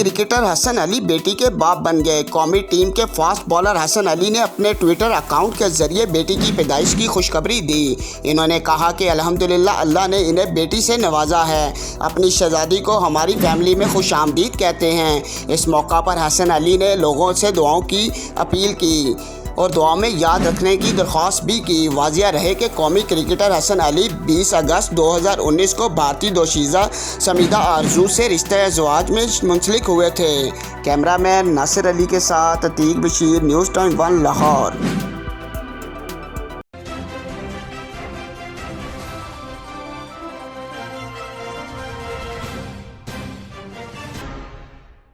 Cricketer Hasan Ali बेटी के बाप बन गए। कौमी टीम के फास्ट बॉलर हसन अली ने अपने ट्विटर अकाउंट के जरिए बेटी की पैदाइश की खुशखबरी दी। इन्होंने कहा कि अल्हम्दुलिल्लाह अल्लाह ने इन्हें बेटी से नवाजा है। अपनी शहजादी को हमारी फैमिली में खुशामदीद कहते हैं। इस मौका पर हसन अली ने लोगों से दुआओं की अपील की और दुआ में याद रखने की दरख्वास्त भी की। वाजिया रहे कि कौमी क्रिकेटर हसन अली 20 अगस्त 2019 को भारतीय दोशीज़ा समीदा आरजू से रिश्ते अज़वाज में मुंसलिक हुए थे। कैमरामैन नासिर अली के साथ अतीक बशीर, न्यूज़ टाइम 1 लाहौर।